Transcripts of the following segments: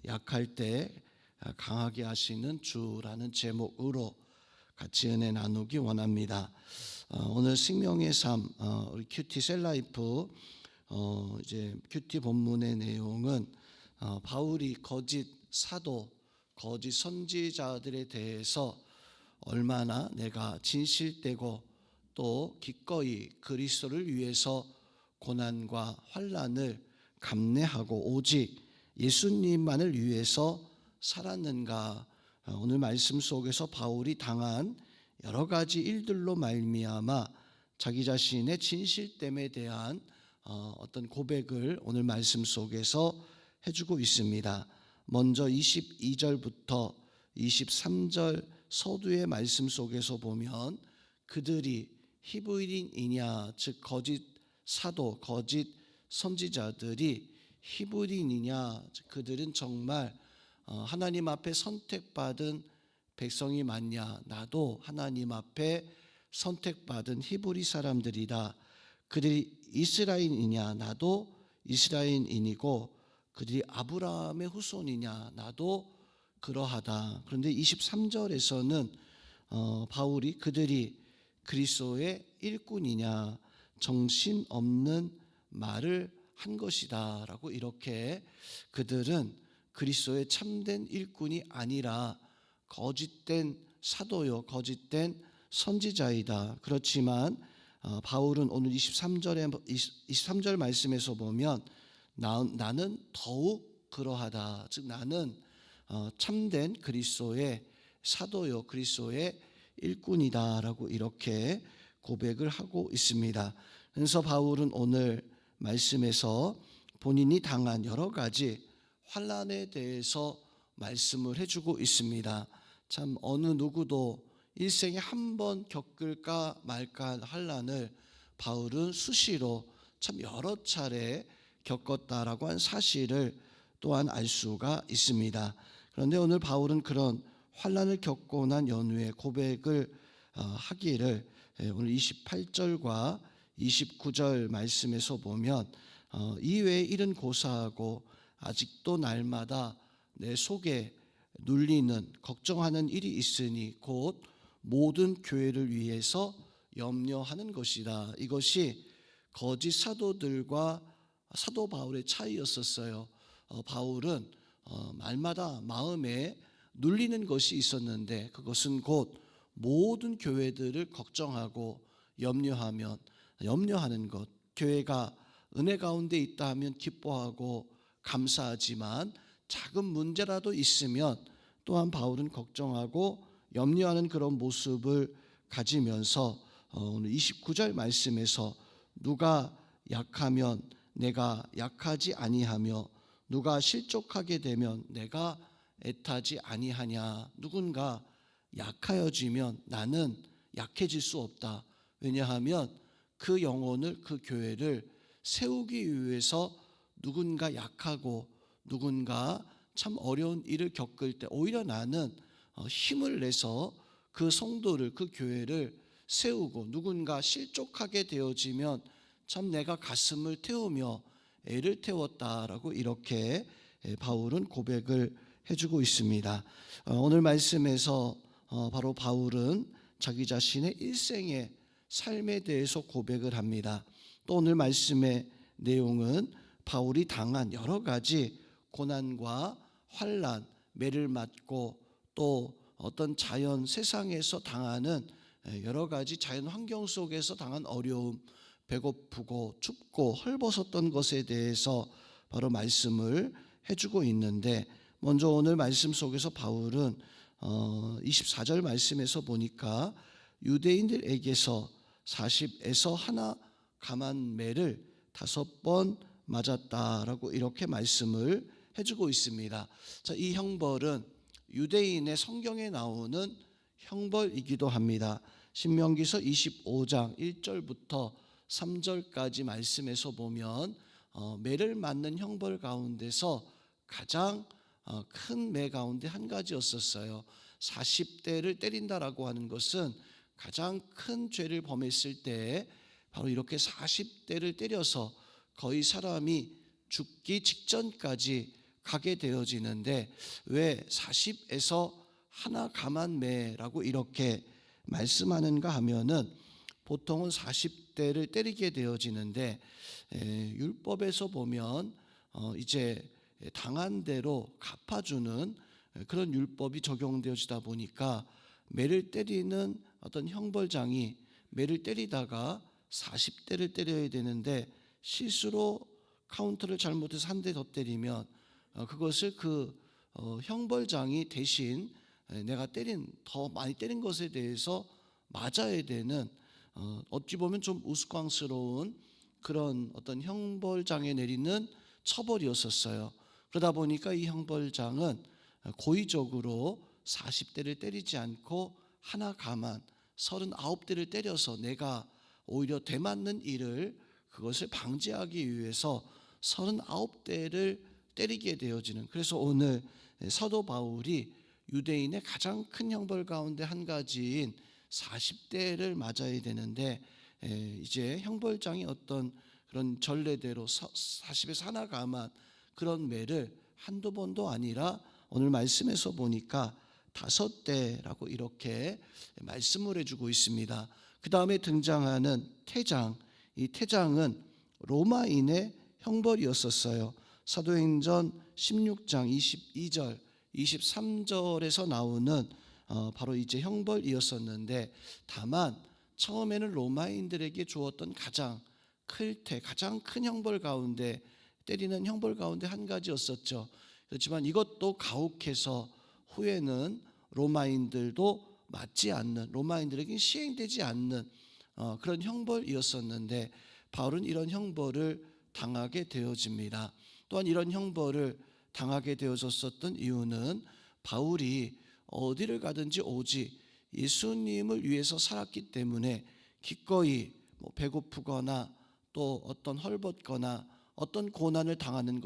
약할 때 강하게 하시는 주라는 제목으로 같이 은혜 나누기 원합니다. 오늘 생명의 삶, 우리 큐티 셀라이프 이제 큐티 본문의 내용은 바울이 거짓 사도, 거짓 선지자들에 대해서 얼마나 내가 진실되고 또 기꺼이 그리스도를 위해서 고난과 환난을 감내하고 오직 예수님만을 위해서 살았는가. 오늘 말씀 속에서 바울이 당한 여러 가지 일들로 말미암아 자기 자신의 진실됨에 대한 어떤 고백을 오늘 말씀 속에서 해주고 있습니다. 먼저 22절부터 23절 서두의 말씀 속에서 보면 그들이 히브리인이냐, 즉 거짓 사도, 거짓 선지자들이 히브리인이냐, 그들은 정말 하나님 앞에 선택받은 백성이 맞냐, 나도 하나님 앞에 선택받은 히브리 사람들이다. 그들이 이스라엘이냐, 나도 이스라엘인이고 그들이 아브라함의 후손이냐, 나도 그러하다. 그런데 23절에서는 바울이 그들이 그리스도의 일꾼이냐, 정신없는 말을 한 것이다 라고 이렇게 그들은 그리스도의 참된 일꾼이 아니라 거짓된 사도요, 거짓된 선지자이다. 그렇지만 바울은 오늘 23절 말씀에서 보면 나는 더욱 그러하다. 즉 나는 참된 그리스도의 사도요, 그리스도의 일꾼이다 라고 이렇게 고백을 하고 있습니다. 그래서 바울은 오늘 말씀에서 본인이 당한 여러 가지 환난에 대해서 말씀을 해주고 있습니다. 참 어느 누구도 일생에 한 번 겪을까 말까 한 환난을 바울은 수시로 참 여러 차례 겪었다라고 한 사실을 또한 알 수가 있습니다. 그런데 오늘 바울은 그런 환난을 겪고 난 연후에 고백을 하기를 오늘 28절과 29절 말씀에서 보면 이외에 일은 고사하고 아직도 날마다 내 속에 눌리는 걱정하는 일이 있으니 곧 모든 교회를 위해서 염려하는 것이다. 이것이 거짓 사도들과 사도 바울의 차이였었어요. 바울은 말마다 마음에 눌리는 것이 있었는데 그것은 곧 모든 교회들을 걱정하고 염려하는 것. 교회가 은혜 가운데 있다 하면 기뻐하고 감사하지만 작은 문제라도 있으면 또한 바울은 걱정하고 염려하는 그런 모습을 가지면서 오늘 29절 말씀에서 누가 약하면 내가 약하지 아니하며 누가 실족하게 되면 내가 애타지 아니하냐. 누군가 약하여지면 나는 약해질 수 없다. 왜냐하면 그 영혼을, 그 교회를 세우기 위해서 누군가 약하고 누군가 참 어려운 일을 겪을 때 오히려 나는 힘을 내서 그 성도를, 그 교회를 세우고 누군가 실족하게 되어지면 참 내가 가슴을 태우며 애를 태웠다라고 이렇게 바울은 고백을 해주고 있습니다. 오늘 말씀에서 바로 바울은 자기 자신의 일생의 삶에 대해서 고백을 합니다. 또 오늘 말씀의 내용은 바울이 당한 여러 가지 고난과 환난, 매를 맞고 또 어떤 자연 세상에서 당하는 여러 가지 자연 환경 속에서 당한 어려움, 배고프고 춥고 헐벗었던 것에 대해서 바로 말씀을 해주고 있는데 먼저 오늘 말씀 속에서 바울은 24절 말씀에서 보니까 유대인들에게서 40에서 하나 감한 매를 5번 맞았다라고 이렇게 말씀을 해주고 있습니다. 자, 이 형벌은 유대인의 성경에 나오는 형벌이기도 합니다. 신명기서 25장 1절부터 3절까지 말씀에서 보면 매를 맞는 형벌 가운데서 가장 큰 매 가운데 한 가지였었어요. 40대를 때린다라고 하는 것은 가장 큰 죄를 범했을 때 바로 이렇게 40대를 때려서 거의 사람이 죽기 직전까지 가게 되어지는데 왜 40에서 하나 감한 매라고 이렇게 말씀하는가 하면은 보통은 40대를 때리게 되어지는데 율법에서 보면 이제 당한 대로 갚아주는 그런 율법이 적용되어지다 보니까 매를 때리는 어떤 형벌장이 매를 때리다가 40대를 때려야 되는데 실수로 카운터를 잘못해서 한 대 더 때리면 그것을 형벌장이 대신 내가 더 많이 때린 것에 대해서 맞아야 되는 어찌 보면 좀 우스꽝스러운 그런 어떤 형벌장에 내리는 처벌이었었어요. 그러다 보니까 이 형벌장은 고의적으로 40대를 때리지 않고 하나 가만 39대를 때려서 내가 오히려 되맞는 일을 그것을 방지하기 위해서 39대를 때리게 되어지는, 그래서 오늘 사도 바울이 유대인의 가장 큰 형벌 가운데 한 가지인 40대를 맞아야 되는데 이제 형벌장이 어떤 그런 전례대로 40에서 하나 감한 그런 매를 한두 번도 아니라 오늘 말씀에서 보니까 5대라고 이렇게 말씀을 해주고 있습니다. 그 다음에 등장하는 태장, 이 태장은 로마인의 형벌이었었어요. 사도행전 16장 22절 23절에서 나오는 바로 이제 형벌이었었는데, 다만 처음에는 로마인들에게 주었던 가장 큰 형벌 가운데, 때리는 형벌 가운데 한 가지였었죠. 그렇지만 이것도 가혹해서 후에는 로마인들도 맞지 않는, 로마인들에게 시행되지 않는 그런 형벌이었었는데 바울은 이런 형벌을 당하게 되어집니다. 또한 이런 형벌을 당하게 되어졌었던 이유는 바울이 어디를 가든지 오직 예수님을 위해서 살았기 때문에 기꺼이 배고프거나 또 어떤 헐벗거나 어떤 고난을 당하는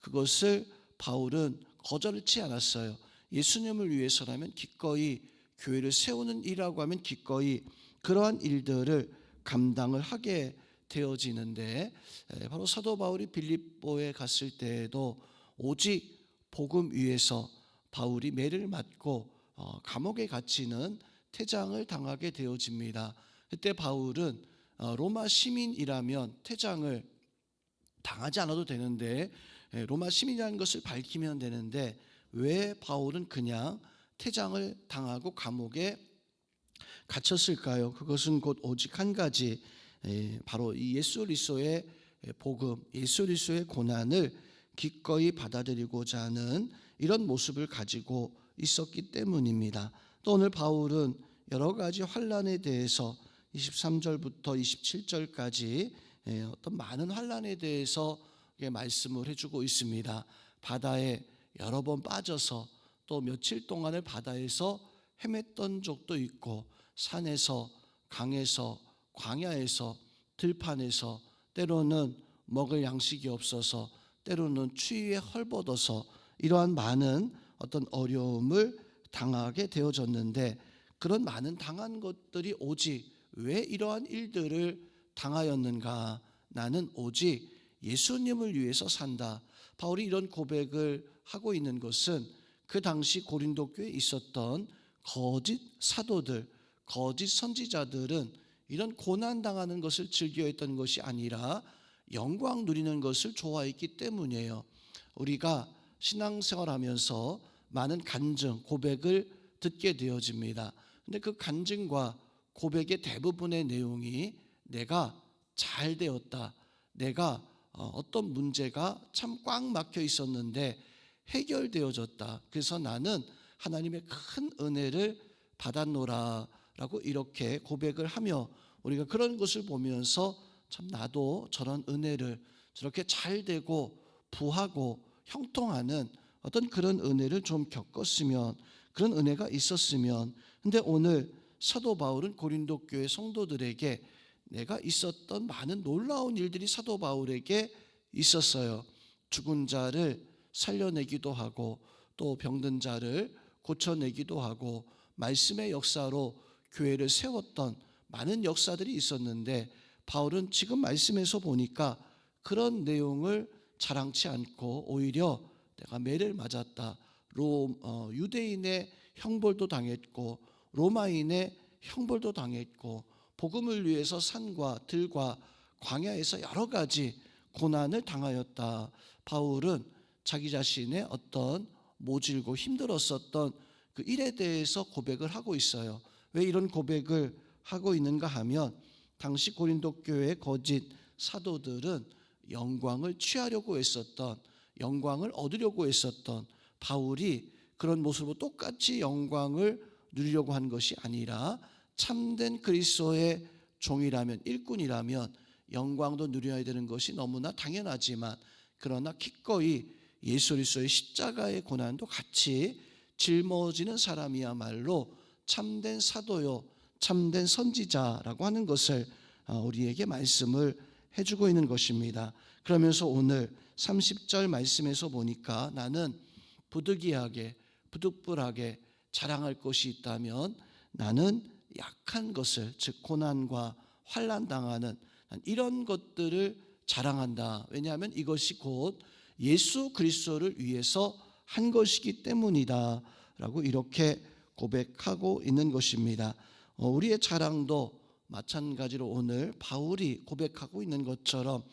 그것을 바울은 거절치 않았어요. 예수님을 위해서라면 기꺼이, 교회를 세우는 일이라고 하면 기꺼이 그러한 일들을 감당을 하게 되어지는데, 바로 사도 바울이 빌립보에 갔을 때에도 오직 복음 위에서 바울이 매를 맞고 감옥에 갇히는 태장을 당하게 되어집니다. 그때 바울은 로마 시민이라면 태장을 당하지 않아도 되는데, 로마 시민이라는 것을 밝히면 되는데 왜 바울은 그냥 태장을 당하고 감옥에 갇혔을까요? 그것은 곧 오직 한 가지, 바로 이 예수 그리스도의 복음, 예수 그리스도의 고난을 기꺼이 받아들이고자 하는 이런 모습을 가지고 있었기 때문입니다. 또 오늘 바울은 여러 가지 환난에 대해서 23절부터 27절까지 어떤 많은 환난에 대해서 말씀을 해주고 있습니다. 바다에 여러 번 빠져서 또 며칠 동안을 바다에서 헤맸던 적도 있고, 산에서, 강에서, 광야에서, 들판에서, 때로는 먹을 양식이 없어서, 때로는 추위에 헐벗어서 이러한 많은 어떤 어려움을 당하게 되어졌는데, 그런 많은 당한 것들이 오직 왜 이러한 일들을 당하였는가? 나는 오직 예수님을 위해서 산다. 바울이 이런 고백을 하고 있는 것은 그 당시 고린도 교회에 있었던 거짓 사도들, 거짓 선지자들은 이런 고난 당하는 것을 즐겨했던 것이 아니라 영광 누리는 것을 좋아했기 때문이에요. 우리가 신앙생활하면서 많은 간증, 고백을 듣게 되어집니다. 근데 그 간증과 고백의 대부분의 내용이 내가 잘 되었다, 내가 어떤 문제가 참 꽉 막혀 있었는데 해결되어졌다, 그래서 나는 하나님의 큰 은혜를 받았노라 라고 이렇게 고백을 하며, 우리가 그런 것을 보면서 참 나도 저런 은혜를, 저렇게 잘 되고 부하고 형통하는 어떤 그런 은혜를 좀 겪었으면, 그런 은혜가 있었으면. 근데 오늘 사도 바울은 고린도 교회 성도들에게 내가 있었던 많은 놀라운 일들이 사도 바울에게 있었어요. 죽은 자를 살려내기도 하고, 또 병든 자를 고쳐내기도 하고, 말씀의 역사로 교회를 세웠던 많은 역사들이 있었는데, 바울은 지금 말씀에서 보니까 그런 내용을 자랑치 않고 오히려 내가 매를 맞았다. 유대인의 형벌도 당했고 로마인의 형벌도 당했고 복음을 위해서 산과 들과 광야에서 여러 가지 고난을 당하였다. 바울은 자기 자신의 어떤 모질고 힘들었었던 그 일에 대해서 고백을 하고 있어요. 왜 이런 고백을 하고 있는가 하면 당시 고린도 교회의 거짓 사도들은 영광을 취하려고 했었던, 영광을 얻으려고 했었던 바울이 그런 모습으로 똑같이 영광을 누리려고 한 것이 아니라 참된 그리스도의 종이라면, 일꾼이라면 영광도 누려야 되는 것이 너무나 당연하지만, 그러나 기꺼이 예수 그리스도의 십자가의 고난도 같이 짊어지는 사람이야말로 참된 사도요, 참된 선지자라고 하는 것을 우리에게 말씀을 해주고 있는 것입니다. 그러면서 오늘 30절 말씀에서 보니까 나는 부득이하게 부득불하게 자랑할 것이 있다면 나는 약한 것을, 즉 고난과 환난 당하는 이런 것들을 자랑한다. 왜냐하면 이것이 곧 예수 그리스도를 위해서 한 것이기 때문이다 라고 이렇게 고백하고 있는 것입니다. 우리의 자랑도 마찬가지로 오늘 바울이 고백하고 있는 것처럼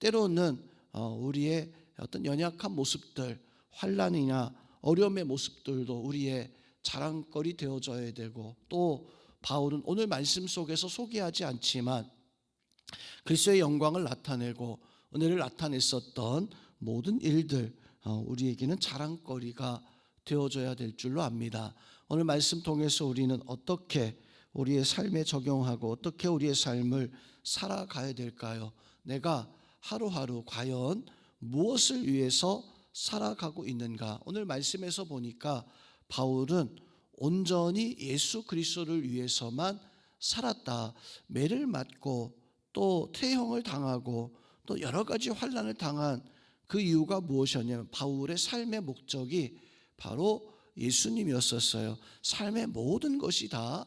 때로는 우리의 어떤 연약한 모습들, 환난이나 어려움의 모습들도 우리의 자랑거리 되어져야 되고, 또 바울은 오늘 말씀 속에서 소개하지 않지만 그리스도의 영광을 나타내고 은혜를 나타냈었던 모든 일들, 우리에게는 자랑거리가 되어져야 될 줄로 압니다. 오늘 말씀 통해서 우리는 어떻게 우리의 삶에 적용하고 어떻게 우리의 삶을 살아가야 될까요? 내가 하루하루 과연 무엇을 위해서 살아가고 있는가? 오늘 말씀에서 보니까 바울은 온전히 예수 그리스도를 위해서만 살았다. 매를 맞고 또 태형을 당하고 또 여러 가지 환난을 당한 그 이유가 무엇이었냐면 바울의 삶의 목적이 바로 예수님이었었어요. 삶의 모든 것이 다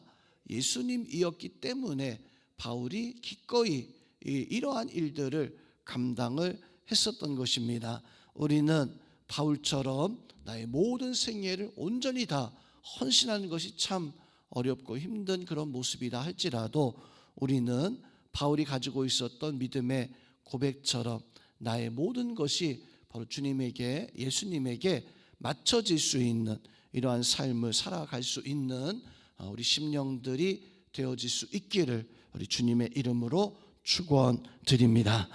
예수님이었기 때문에 바울이 기꺼이 이러한 일들을 감당을 했었던 것입니다. 우리는 바울처럼 나의 모든 생애를 온전히 다 헌신하는 것이 참 어렵고 힘든 그런 모습이다 할지라도 우리는 바울이 가지고 있었던 믿음의 고백처럼 나의 모든 것이 바로 주님에게, 예수님에게 맞춰질 수 있는 이러한 삶을 살아갈 수 있는 우리 심령들이 되어질 수 있기를 우리 주님의 이름으로 축원드립니다.